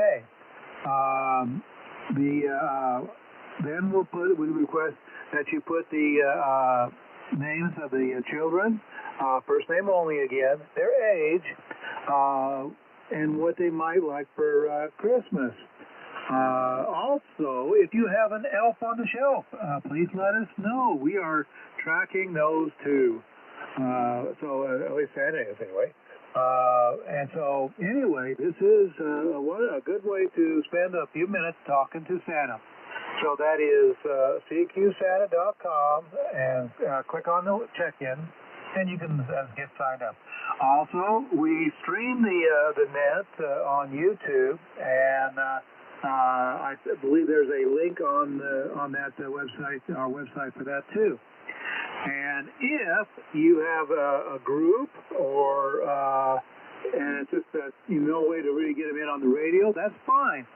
Okay. Then we request that you put the names of the children, first name only again, their age, and what they might like for Christmas. Also, if you have an elf on the shelf, please let us know. We are tracking those too. At least Santa is anyway. And so, anyway, this is a good way to spend a few minutes talking to Santa. So that is cqsanta.com, and click on the check-in, and you can get signed up. Also, we stream the net on YouTube, and I believe there's a link on that website, our website for that too. And if you have a group or and it's just no way to really get them in on the radio, that's fine.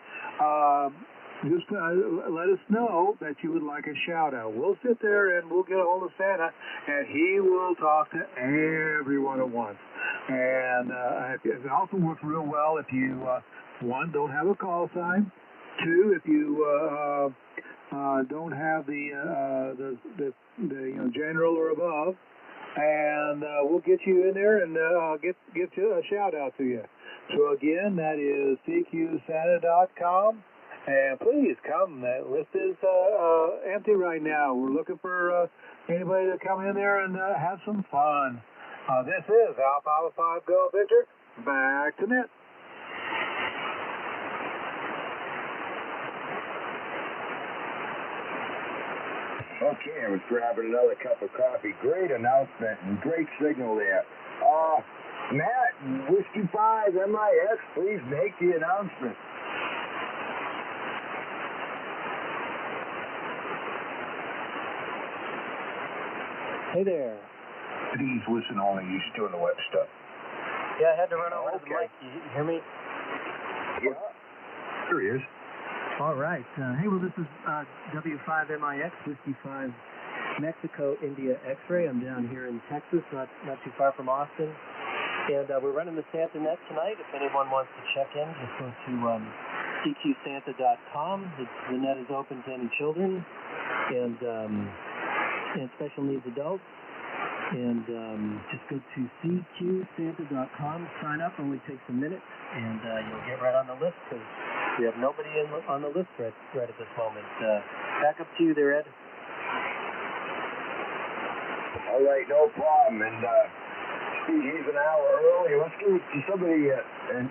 Just let us know that you would like a shout out. We'll sit there and we'll get a hold of Santa, and he will talk to everyone at once. And it also works real well if you one, don't have a call sign. Two, if you don't have the general or above, and we'll get you in there and get you a shout out to you. So again, that is cqsanta.com, and please come. That list is empty right now. We're looking for anybody to come in there and have some fun. This is Alpha 5 Go Victor. Back to net. Okay, I was grabbing another cup of coffee. Great announcement and great signal there. Matt, Whiskey 5 MIX, please make the announcement. Hey there. Please listen only. You're doing the web stuff. Yeah, I had to run over to the mic. You hear me? Yeah. Here he is. All right. Hey, well, this is W5MIX, Whiskey 5 Mexico India X-ray. I'm down here in Texas, not too far from Austin. And we're running the Santa Net tonight. If anyone wants to check in, just go to cqsanta.com. The net is open to any children and special needs adults. And just go to cqsanta.com, sign up, only takes a minute, and you'll get right on the list, because we have nobody on the list right at this moment. Back up to you there, Ed. All right, no problem. And he's an hour early. Let's give it to somebody an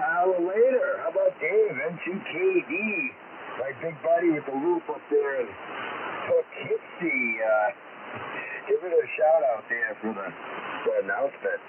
hour later. How about Dave, N2KD, my big buddy with the roof up there in Poughkeepsie. Give it a shout out there for the announcement.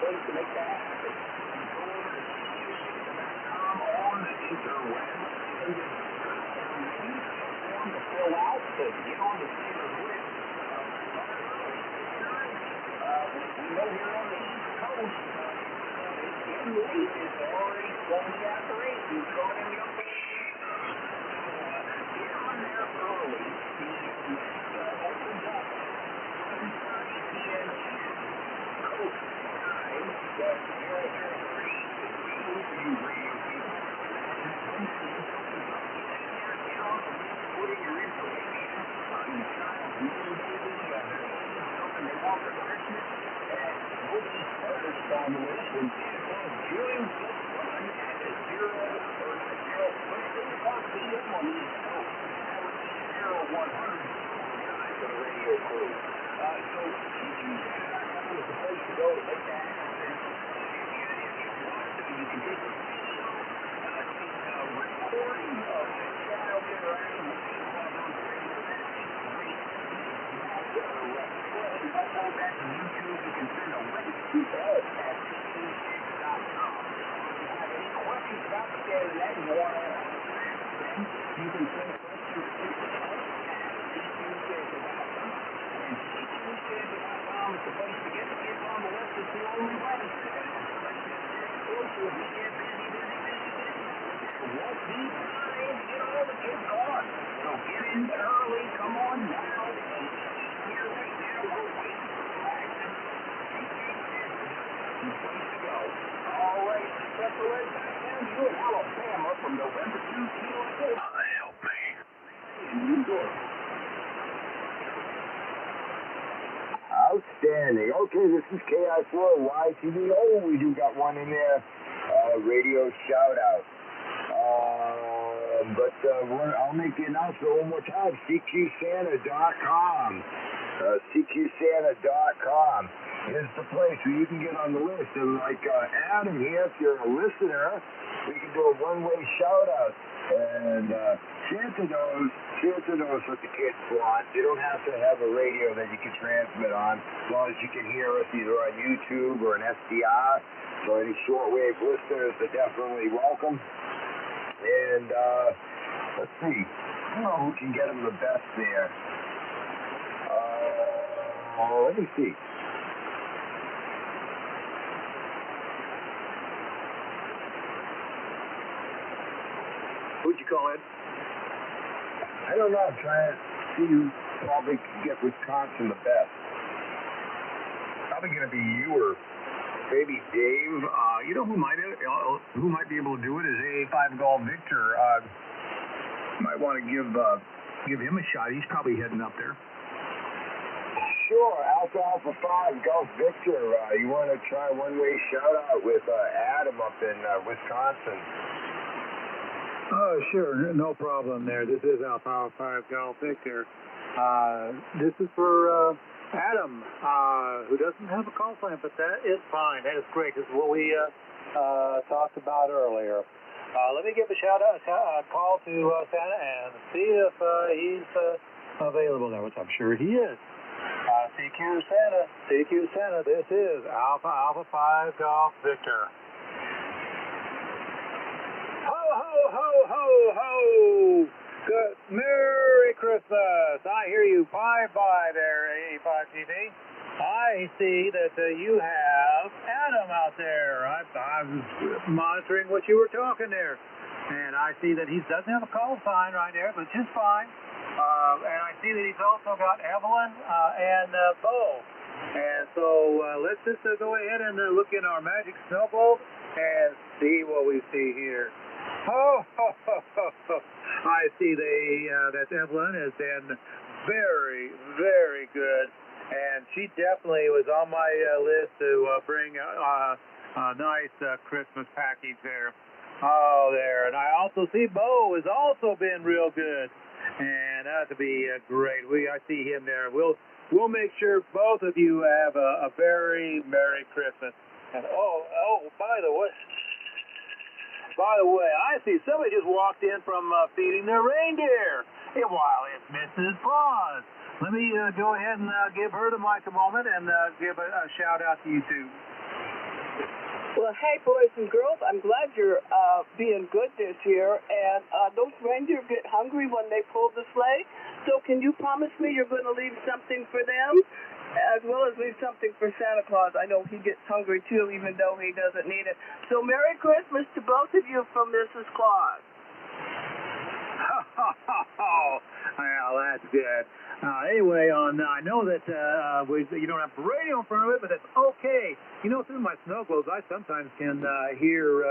To make that happen. On the interweb, to fill out, to get on the standard list. We know here on the East Coast, M8 is already 20 after 8. You're starting your get on there early. The opens up 7:30 p.m. Coast. But you're you radio people. Putting your information on the child's name, baby, something they want for Christmas, and nobody's first on the list. And during this run at a 0, or not 0, but it's about PM on the East Coast. That would be 0100 guys for the radio crew. So, CQSanta.com is the place to go to make that happen. You can take a recording of the shadow interaction with the upload that to YouTube. You can send a link to us at cqsanta.com. If you have any questions about the Santa Net you want to ask, you can send questions CQSanta.com is the place to get the kids on the list. It's the only way. We get busy. There won't be time to get all the kids on. So get in early. Come on now. Here right now, we're waiting for action. Place to go. All right, step the leg back down to Alabama from November 2 to help me. In New York. Outstanding. Okay, this is KI4YTVO. We do got one in there. Radio shout out. I'll make the announcement one more time. CQSanta.com. CQSanta.com is the place where you can get on the list. And like Adam here, if you're a listener, we can do a one-way shout out. And Santa knows what the kids want. You don't have to have a radio that you can transmit on, as long as you can hear us either on YouTube or an SDR. So any shortwave listeners are definitely welcome. And let's see, I don't know who can get them the best there. Let me see. Who'd you call in? I don't know. I'm trying to see who probably can get Wisconsin the best. Probably going to be you or maybe Dave. You know who might be able to do it is A5 Golf Victor. Might want to give him a shot. He's probably heading up there. Sure, Alpha 5 Golf Victor. You want to try one-way shout-out with Adam up in Wisconsin? Oh, sure, no problem there. This is Alpha 5 Golf Victor. This is for Adam, who doesn't have a call sign, but that is fine. That is great. This is what we talked about earlier. Let me give a call to Santa and see if he's available there, which I'm sure he is. CQ Santa, this is Alpha 5 Golf Victor. Ho, ho, ho, ho, ho! Good. Merry Christmas! I hear you. Bye-bye there, 85 TV. I see that you have Adam out there. I was monitoring what you were talking there. And I see that he doesn't have a call sign right there, but just fine. And I see that he's also got Evelyn and Bo. And so let's just go ahead and look in our magic snow globe and see what we see here. Oh, ho, ho, ho, ho. I see that Evelyn has been very, very good. And she definitely was on my list to bring a nice Christmas package there. Oh, there. And I also see Bo has also been real good. And that would be great. I see him there. We'll make sure both of you have a very Merry Christmas. And by the way, I see somebody just walked in from feeding their reindeer. While it's Mrs. Claus. Let me go ahead and give her the mic a moment and give a shout out to you two. Well, hey, boys and girls, I'm glad you're being good this year. And those reindeer get hungry when they pull the sleigh. So can you promise me you're going to leave something for them, as well as leave something for Santa Claus? I know he gets hungry, too, even though he doesn't need it. So Merry Christmas to both of you from Mrs. Claus. Well, that's good. Anyway, I know that you don't have the radio in front of it, but that's okay. You know, through my snow globes, I sometimes can hear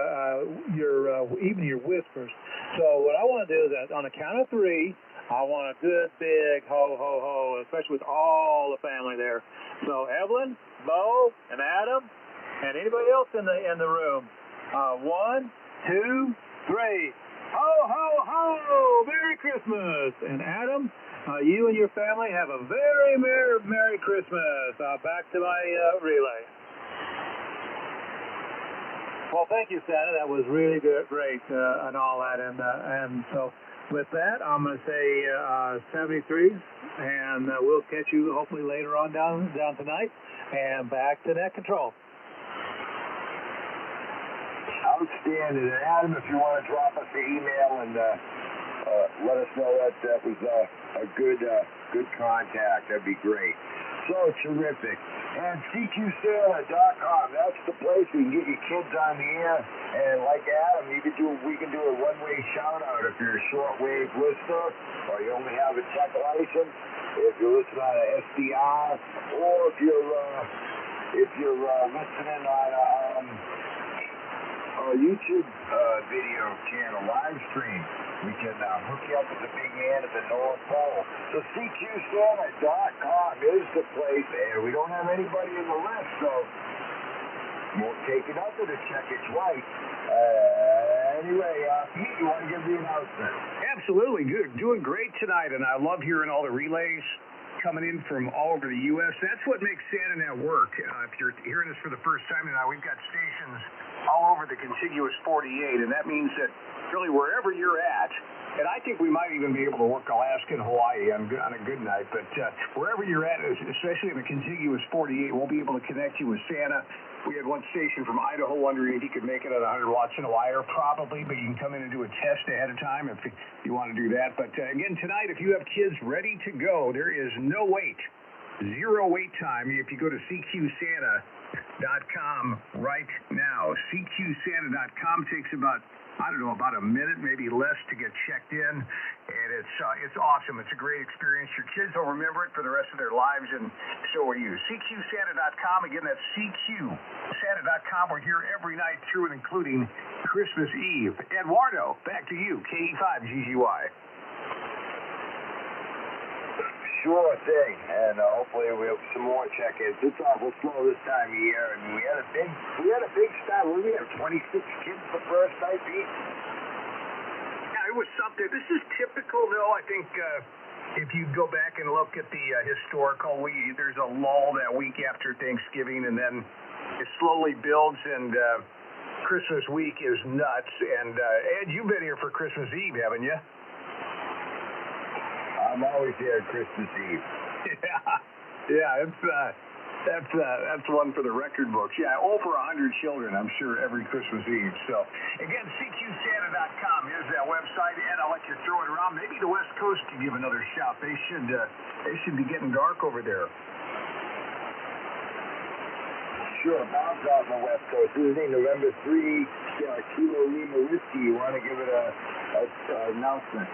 even your whispers. So what I want to do is that on a count of three, I want a good big ho, ho, ho, especially with all the family there. So Evelyn, Bo, and Adam, and anybody else in the room. 1, 2, 3. Ho, ho, ho! Merry Christmas! And Adam, you and your family have a very Merry Christmas. Back to my relay. Well, thank you, Santa. That was really good, great, and all that. And so with that, I'm going to say 73, and we'll catch you hopefully later on down tonight. And back to net control. Outstanding. And Adam, if you want to drop us an email and let us know that was a good contact. That'd be great. So terrific. And CQSanta.com, that's the place where you can get your kids on the air. And like Adam, we can do a one-way shout-out if you're a shortwave listener or you only have a tech license, if you're listening on an SDR, or if you're listening on a YouTube video channel, live stream. We can hook you up with the big man at the North Pole. So CQSanta.com is the place, and we don't have anybody in the list, so won't take it up to check it twice. Anyway, Pete, you want to give the announcement? Absolutely. Good. Doing great tonight, and I love hearing all the relays coming in from all over the U.S. That's what makes SantaNet work. If you're hearing this for the first time tonight, we've got stations all over the contiguous 48, and that means that really wherever you're at, and I think we might even be able to work Alaska and Hawaii on a good night, but wherever you're at, especially in the contiguous 48, we'll be able to connect you with Santa. We had one station from Idaho wondering if he could make it at 100 watts in a wire, probably, but you can come in and do a test ahead of time if you want to do that. But again, tonight, if you have kids ready to go, there is no wait. Zero wait time if you go to CQSanta.com right now. CQSanta.com takes about a minute, maybe less to get checked in, and it's awesome. It's a great experience. Your kids will remember it for the rest of their lives, and so will you. CQSanta.com, again, that's CQSanta.com. We're here every night through and including Christmas Eve. Eduardo, back to you, KE5GGY. Sure thing, and hopefully we'll have some more check-ins. It's awful slow this time of year, and we had a big start. We have 26 kids the first night, Pete. Yeah, it was something. This is typical, though. I think if you go back and look at the historical, there's a lull that week after Thanksgiving, and then it slowly builds, and Christmas week is nuts. And Ed, you've been here for Christmas Eve, haven't you? I'm always here at Christmas Eve. Yeah, that's one for the record books. Yeah, over 100 children, I'm sure, every Christmas Eve. So, again, CQSanta.com is that website, and I'll let you throw it around. Maybe the West Coast could give another shout. They should be getting dark over there. Sure, Bob's out on the West Coast. This is November 3, Kilo Lima Whiskey. You want to give it an announcement?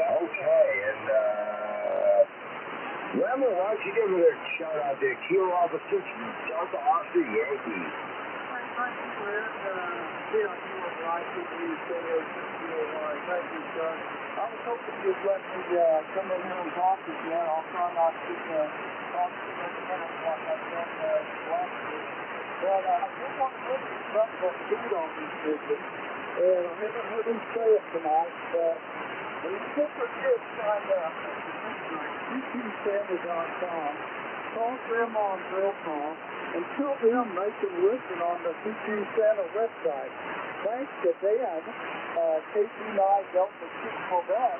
Okay, and Lemon, why don't you give it a shout out there? Kilo Alpha 6, Delta Oscar Yankees. Thank you, Fred. Yeah, you were right. Thank you, sir. I was hoping you'd let me come in here and talk with you. I'll try not to talk to you in a minute like I've done last week. But I just want to look at something that's good on this visit. And I haven't heard him say it tonight, but when you get your kids signed up at the website, CQSanta.com, call Grandma and Grandpa and tell them they can listen on the CQ Santa website. Thanks to Dan, KC9 Delta 6 Quebec,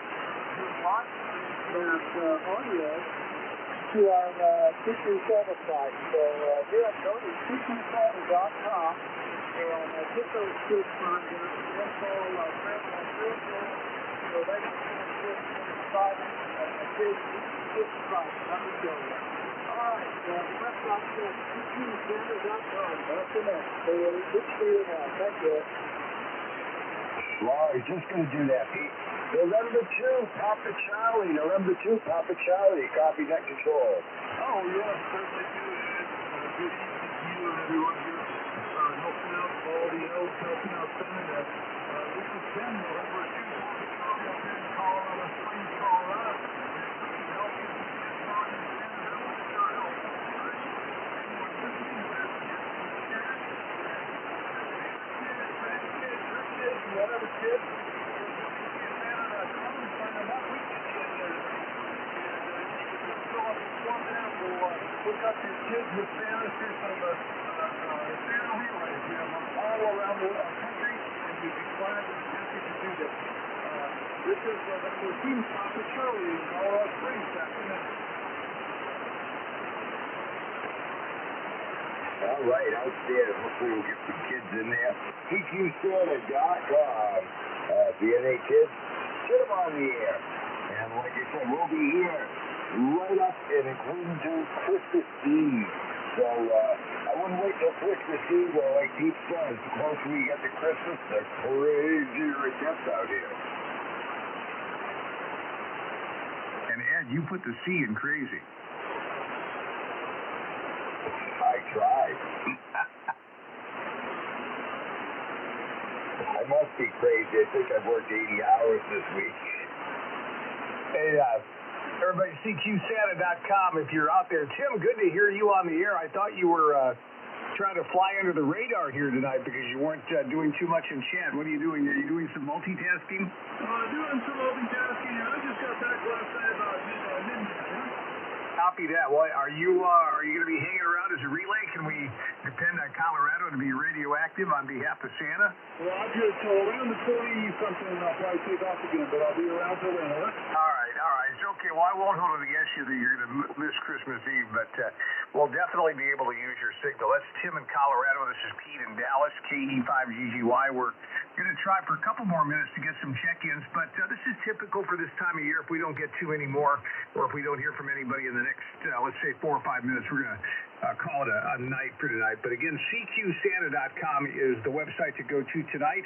who watched that audio to our CQ Santa site. So again, go to CQSanta.com and get those kids signed up. Then call Grandma and Grandpa so they can get excited and the kids get excited. Let me show you. Alright, the website says CQSanta.com. That's enough. So it's good for you now. Thank you. Well, I was just going to do that, Pete. November 2, Papa Charlie. November 2, Papa Charlie. Copy net control. Oh, yes, certainly do that. Good evening to you and everyone here. Helping out all the elves, helping out Santa. This is Ken, November 2, Papa Charlie up here in Colorado Springs, Colorado. Help you get started in Santa. What's your help? Anyone listening to this? Kids, whatever kids. Look up your kids with Santa. Here's some Santa relays. We have them all around the country, and we'd be glad and happy to do this. This is the 14th Papa Charlie in Colorado Springs afternoon. All right, outstanding. Hopefully we'll get some kids in there. CQSanta.com. If you have any kids, get them on the air. And like I said, we'll be here right up and including to Christmas Eve. So I wouldn't wait till Christmas Eve. Well, like Pete says, the closer we get to Christmas, the crazier it gets out here. And Ed, you put the C in crazy. I tried. I must be crazy. I think I've worked 80 hours this week. Hey, everybody, CQSanta.com. If you're out there, Tim, good to hear you on the air. I thought you were trying to fly under the radar here tonight because you weren't doing too much in chat. What are you doing? Are you doing some multitasking? Doing some multitasking. I just got back last night about midnight. Copy that. Well, are you going to be hanging around as a relay? Can we depend on Colorado to be radioactive on behalf of Santa? Roger, till around the 20-something, I'll probably take off again, but I'll be around till then, all right? All right. It's okay. Well, I won't hold it against you that you're going to miss Christmas Eve, but we'll definitely be able to use your signal. That's Tim in Colorado. This is Pete in Dallas, KE5GGY. We're going to try for a couple more minutes to get some check-ins, but this is typical for this time of year. If we don't get too many more, or if we don't hear from anybody in the next, let's say, 4 or 5 minutes, we're going to call it a night for tonight. But again, CQSanta.com is the website to go to tonight,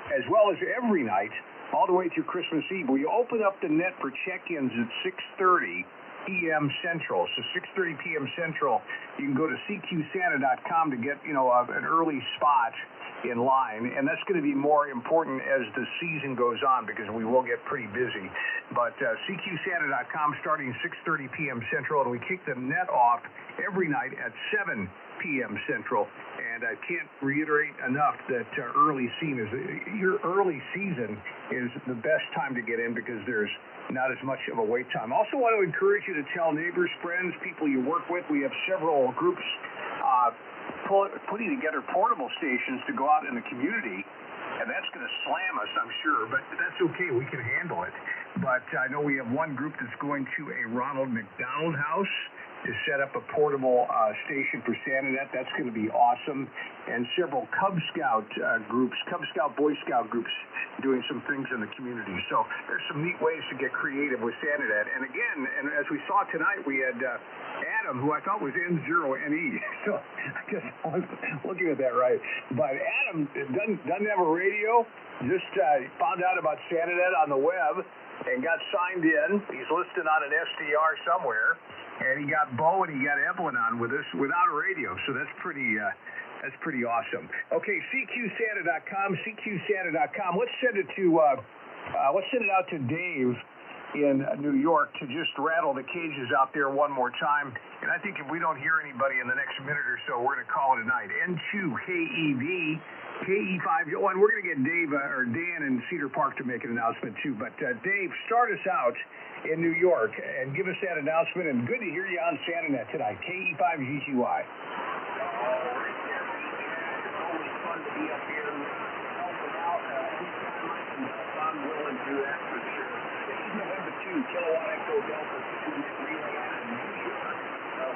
as well as every night, all the way through Christmas Eve. We open up the net for check-ins at 6:30 p.m. Central. So 6:30 p.m. Central, you can go to CQSanta.com to get, an early spot in line. And that's going to be more important as the season goes on because we will get pretty busy. But CQSanta.com starting 6:30 p.m. Central, and we kick the net off every night at 7 p.m. Central. And I can't reiterate enough that your early season is the best time to get in because there's not as much of a wait time. Also want to encourage you to tell neighbors, friends, people you work with. We have several groups putting together portable stations to go out in the community. And that's going to slam us, I'm sure, but that's okay. We can handle it. But I know we have one group that's going to a Ronald McDonald House to set up a portable station for SantaNet. That's going to be awesome. And several Cub Scout groups, Cub Scout, Boy Scout groups doing some things in the community. So there's some neat ways to get creative with SantaNet. And again, and as we saw tonight, we had Adam, who I thought was N0NE. So I guess I was looking at that right. But Adam doesn't have a radio, just found out about SantaNet on the web and got signed in. He's listed on an SDR somewhere. And he got Bo and he got Evelyn on with us without a radio, so that's pretty awesome. Okay, CQSanta.com, CQSanta.com. Let's send it out to Dave in New York to just rattle the cages out there one more time. And I think if we don't hear anybody in the next minute or so, we're going to call it a night. N2KEV. KE5, and we're going to get Dave or Dan in Cedar Park to make an announcement too. But Dave, start us out in New York and give us that announcement. And good to hear you on SantaNet tonight. KE5GGY. It's always fun to be up here helping out. Anytime I can help, I'm willing to, that's for sure. This is November 2, Kilowatt Echo Delta 2 relay out of New York.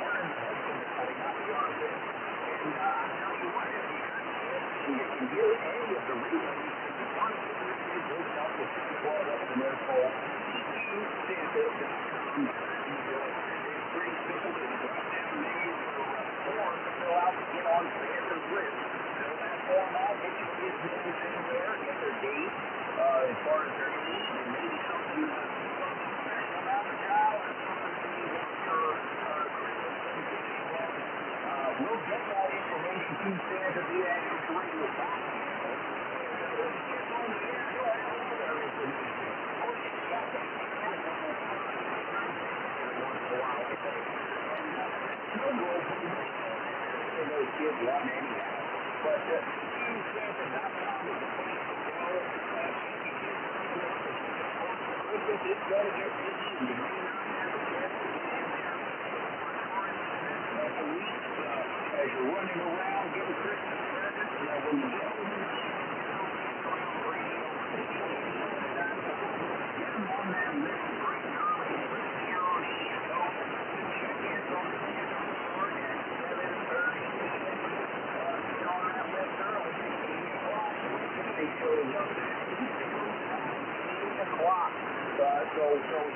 We're in the Hudson Valley, not the Arctic. And I'll tell you what, if you can hear any of the relays, you want to go down to Santa Claus up in their pole. CQSanta.com. It's pretty simple. There's a drop-down menu for form to fill out to get on Santa's list. Fill that form out, get your kids' names in there, get their date, as far as their age, and maybe we'll get that information to Santa via the radio box. Those kids want anyhow. But Santa.com is the place to go. Christmas is going to get busy. You may not have a chance to get in there. A week as you're running around getting Christmas presents. When you get over the get them on that list right early. Let's be on the show. The check-ins on the Santa store at 7:30. Get on that list early. 8 o'clock. They show up at 8 o'clock. So it's not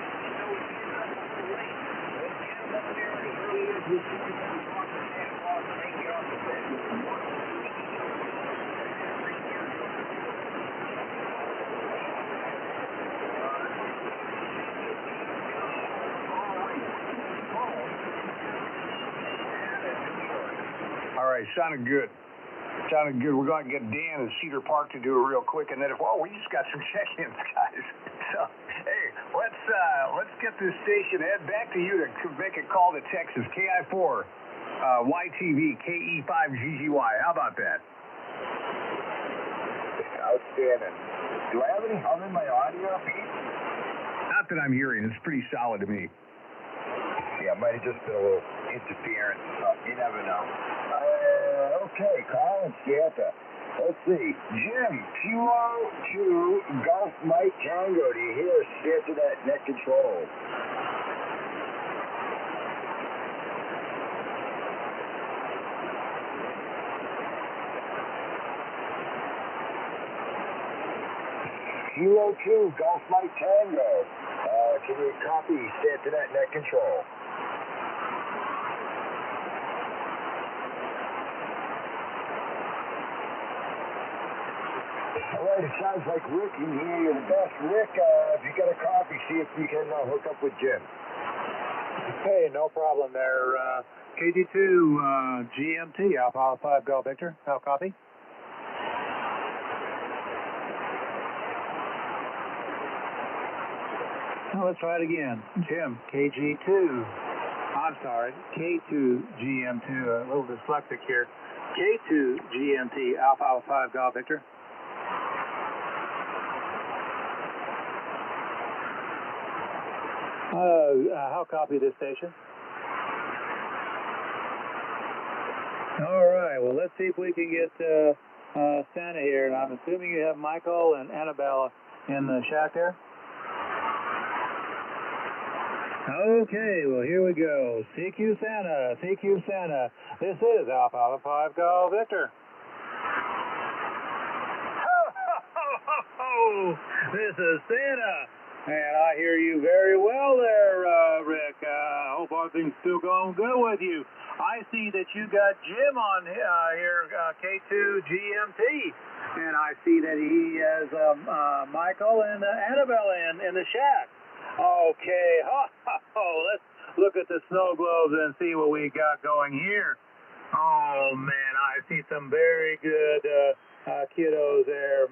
late. Let's get them up there as early as we can and talk to Santa Claus and they get off the bed with the one. All right, sounded good. Sounded good. We're going to get Dan in Cedar Park to do it real quick, and then we just got some check-ins, guys. So, hey, let's get this station. Ed, back to you to make a call to Texas, KI4, YTV, KE5GGY. How about that? Outstanding. Do I have any hum in my audio, Pete? Not that I'm hearing. It's pretty solid to me. Yeah, it might have just been a little interference. You never know. Okay, Colin Santa. Let's see. Jim, Kilo 2, Golf Mike Tango. Do you hear us? Santa that net control. Kilo 2, Golf Mike Tango. Can you copy Santa that net control? All right, it sounds like Rick in here. You're the best. Rick, if you got a copy, see if you can hook up with Jim. Hey, no problem there. KG2 GMT, Alpha 5 Golf Victor. How copy? Oh, let's try it again. Jim, KG2. I'm sorry, K2 GM2. A little dyslexic here. K2 GMT, Alpha 5 Golf Victor. How copy this station? All right, well, let's see if we can get Santa here. And I'm assuming you have Michael and Annabella in the shack there? Okay, well, here we go. CQ Santa, CQ Santa. This is Alpha 5 Golf Victor. Ho, ho, ho, ho, ho! This is Santa. And I hear you very well there, Rick. I hope everything's still going good with you. I see that you got Jim on here, K2 GMT. And I see that he has Michael and Annabella in the shack. Okay, let's look at the snow globes and see what we got going here. Oh, man, I see some very good kiddos there.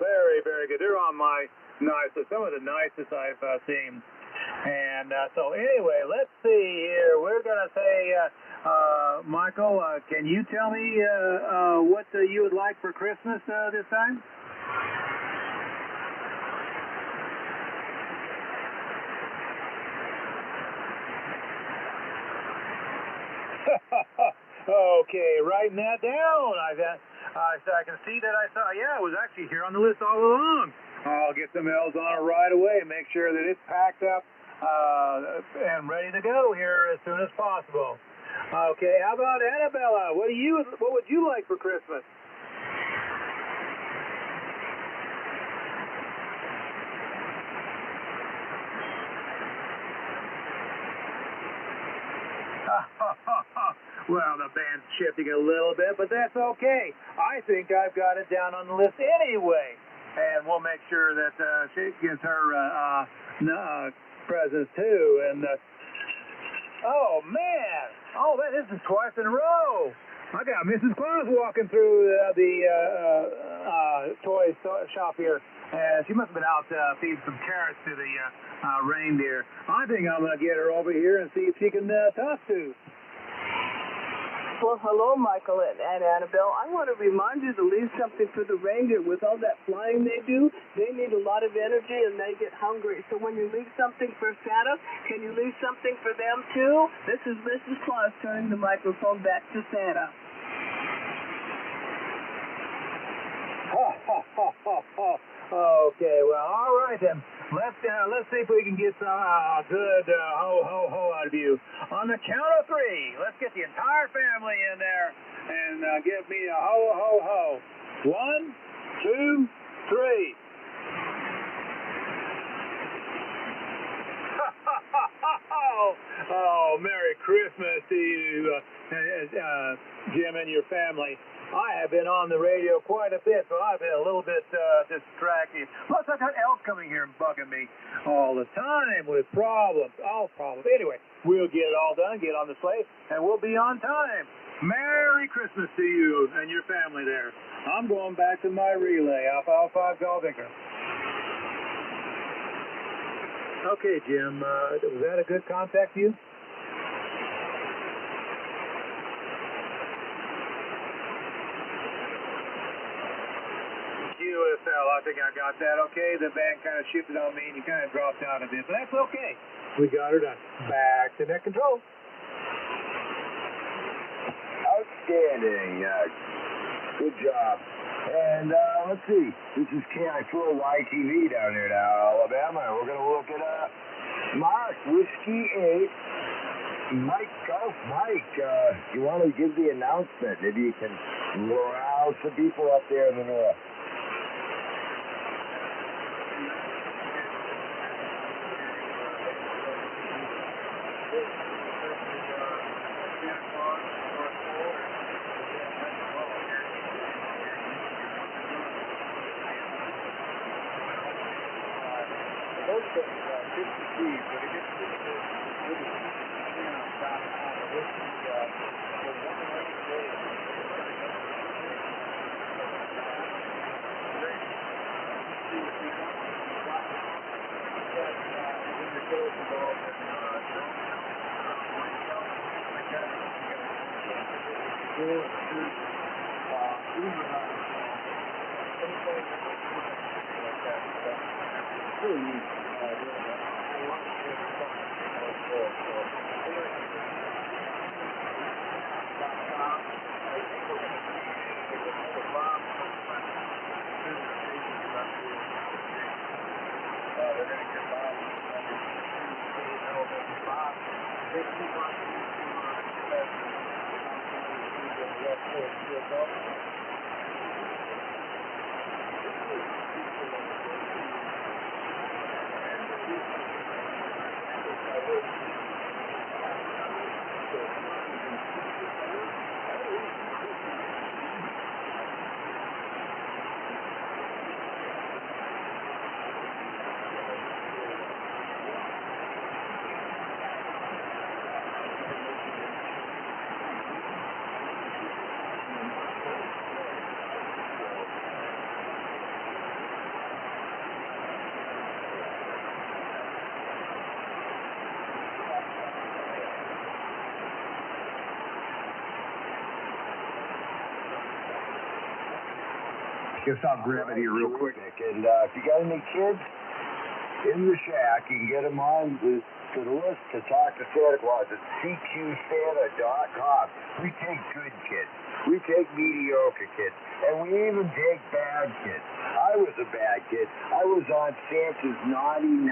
Very, very good. They're on my nicest, some of the nicest I've seen. And so anyway, let's see here. We're going to say, Michael, can you tell me what you would like for Christmas this time? Okay, writing that down. I can see that I saw, yeah, it was actually here on the list all along. I'll get some L's on it right away, make sure that it's packed up and ready to go here as soon as possible. Okay, how about Annabella? What would you like for Christmas? Well, the band's shifting a little bit, but that's okay. I think I've got it down on the list anyway. And we'll make sure that she gets her presents too. And oh man, Oh, man, this is twice in a row. I got Mrs. Claus walking through the toy shop here. She must have been out feeding some carrots to the reindeer. I think I'm going to get her over here and see if she can talk to. Well, hello, Michael and Annabelle. I want to remind you to leave something for the reindeer. With all that flying they do, they need a lot of energy and they get hungry. So when you leave something for Santa, can you leave something for them too? This is Mrs. Claus turning the microphone back to Santa. Okay, well, all right then. Let's see if we can get some good ho ho ho out of you. On the count of three, let's get the entire family in there and give me a ho ho ho. 1, 2, 3. Oh, Merry Christmas to you, Jim and your family. I have been on the radio quite a bit, so I've been a little bit distracted. Plus, I've got Elf coming here and bugging me all the time with problems, all problems. Anyway, we'll get it all done, get on the sleigh, and we'll be on time. Merry Christmas to you and your family there. I'm going back to my relay, Alpha 5 Golf Victor. Okay, Jim, was that a good contact to you? QSL, I think I got that okay. The band kind of shifted on me and you kind of dropped out a bit, but that's okay. We got her done. Back to net control. Outstanding. Good job. And let's see. This is KI4YTV down here now, Alabama. We're going to look at Mark, Whiskey 8. Mike, Golf Mike, you want to give the announcement? Maybe you can rouse the people up there in the north. Guess I'll grab it here real quick. And if you got any kids in the shack, you can get them on to the list to talk to Santa Claus at cqsanta.com. We take good kids. We take mediocre kids. And we even take bad kids. I was a bad kid. I was on Santa's naughty 9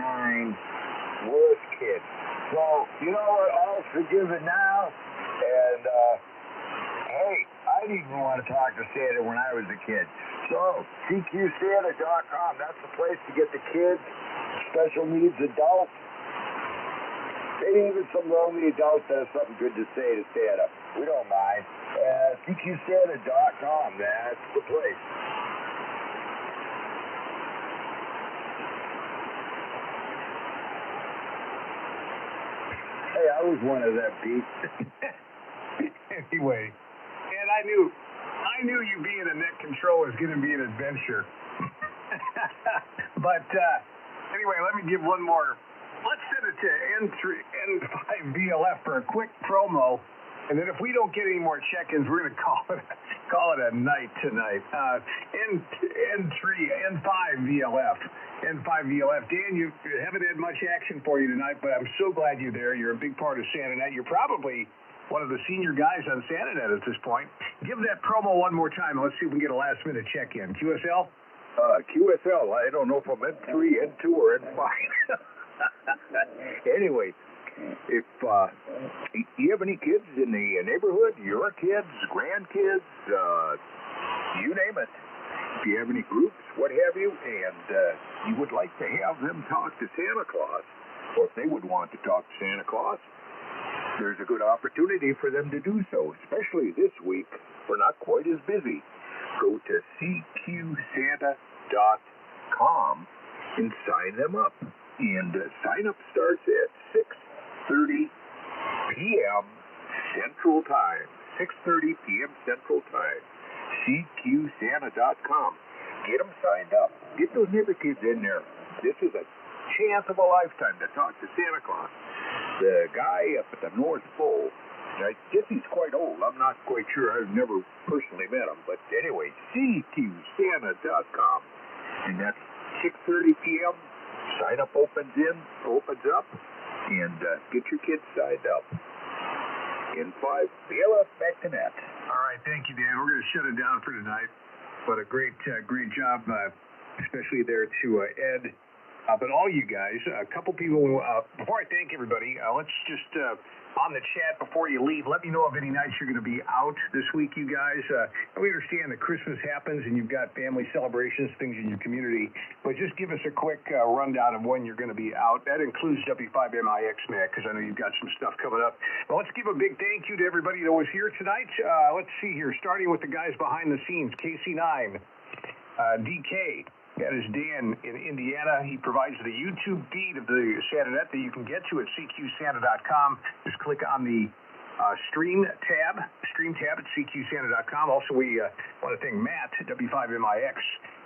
worst kid. So, you know what? All's forgiven now. And, hey, I didn't even want to talk to Santa when I was a kid. So, cqsanta.com, that's the place to get the kids, special needs adults, maybe even some lonely adults that have something good to say to Santa. We don't mind. cqsanta.com, that's the place. Hey, I was one of them, Pete. Anyway, and I knew you being a net control is going to be an adventure. But anyway, let me give one more. Let's send it to N5VLF for a quick promo, and then if we don't get any more check-ins, we're going to call it a night tonight. N5VLF. Dan, you haven't had much action for you tonight, but I'm so glad you're there. You're a big part of SantaNet. You're probably one of the senior guys on SantaNet at this point. Give that promo one more time. Let's see if we can get a last-minute check-in. QSL? QSL, I don't know if I'm N3, N2, or N5. Anyway, if you have any kids in the neighborhood, your kids, grandkids, you name it, if you have any groups, what have you, and you would like to have them talk to Santa Claus, or if they would want to talk to Santa Claus, there's a good opportunity for them to do so, especially this week. We're not quite as busy. Go to cqsanta.com and sign them up. And sign up starts at 6:30 p.m. Central Time. 6:30 p.m. Central Time. cqsanta.com. Get them signed up. Get those neighbor kids in there. This is a chance of a lifetime to talk to Santa Claus. The guy up at the North Pole, I guess he's quite old. I'm not quite sure. I've never personally met him. But anyway, cqsanta.com. And that's 6:30 p.m. Sign up opens up, and get your kids signed up. N5, BLF, back to net. All right, thank you, Dan. We're going to shut it down for tonight. But a great job, especially there to Ed. But all you guys, a couple people, before I thank everybody, let's just, on the chat before you leave, let me know of any nights you're going to be out this week, you guys. We understand that Christmas happens and you've got family celebrations, things in your community, but just give us a quick rundown of when you're going to be out. That includes W5MIX, Matt, because I know you've got some stuff coming up. Well, let's give a big thank you to everybody that was here tonight. Let's see here, starting with the guys behind the scenes, KC9, DK. That is Dan in Indiana. He provides the YouTube feed of the SantaNet that you can get to at cqsanta.com. Just click on the stream tab at cqsanta.com. Also, we want to thank Matt, W5MIX,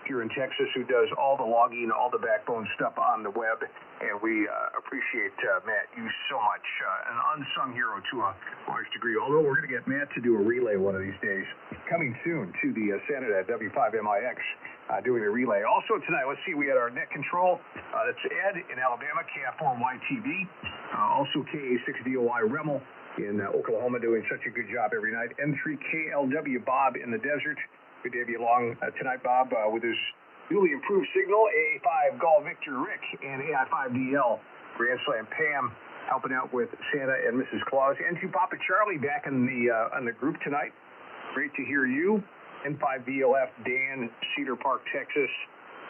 here in Texas, who does all the logging, all the backbone stuff on the web. And we appreciate, Matt, you so much. An unsung hero to a large degree, although we're going to get Matt to do a relay one of these days. Coming soon to the SantaNet W5MIX. Doing a relay. Also tonight, let's see, we had our net control. That's Ed in Alabama, KF4YTV. Also KA6DOI Remmel in Oklahoma, doing such a good job every night. N3KLW Bob in the desert. Good to have you along tonight, Bob, with his newly improved signal. AA5 Golf Victor Rick and AI5DL Grand Slam Pam helping out with Santa and Mrs. Claus. N2 Papa Charlie back in the group tonight. Great to hear you. N5VLF, Dan, Cedar Park, Texas.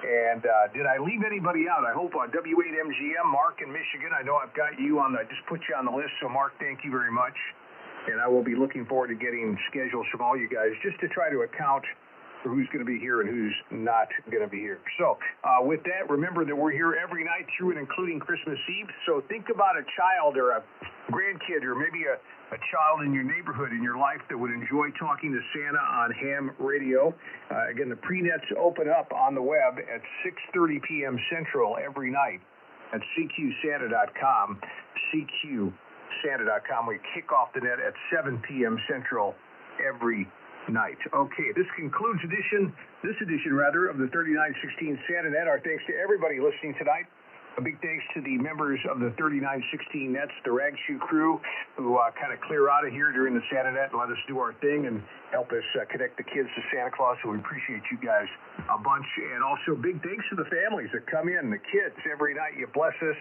And did I leave anybody out? I hope W8MGM, Mark in Michigan. I know I've got you on just put you on the list. So, Mark, thank you very much. And I will be looking forward to getting schedules from all you guys just to try to account for who's going to be here and who's not going to be here. So, with that, remember that we're here every night through and including Christmas Eve. So, think about a child or a grandkid or maybe a child in your neighborhood, in your life, that would enjoy talking to Santa on ham radio. Again, the pre-nets open up on the web at 6:30 p.m. Central every night at cqsanta.com. cqsanta.com. We kick off the net at 7 p.m. Central every night. Okay, this concludes this edition of the 3916 SantaNet. Our thanks to everybody listening tonight. A big thanks to the members of the 3916 Nets, the Rag Shoe crew, who kind of clear out of here during the SantaNet and let us do our thing and help us connect the kids to Santa Claus. So we appreciate you guys a bunch. And also big thanks to the families that come in, the kids. Every night you bless us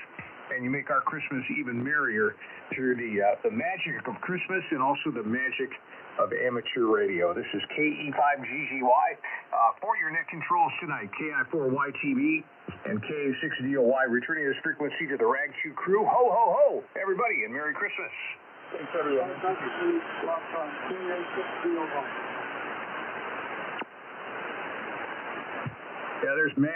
and you make our Christmas even merrier through the magic of Christmas and also the magic of amateur radio. This is KE5GGY for your net controls tonight. KI4YTV and KA6DOY returning this frequency to the Rag 2 crew. Ho, ho, ho, everybody, and Merry Christmas. Thanks, everyone. Thank you. Yeah, there's Matt.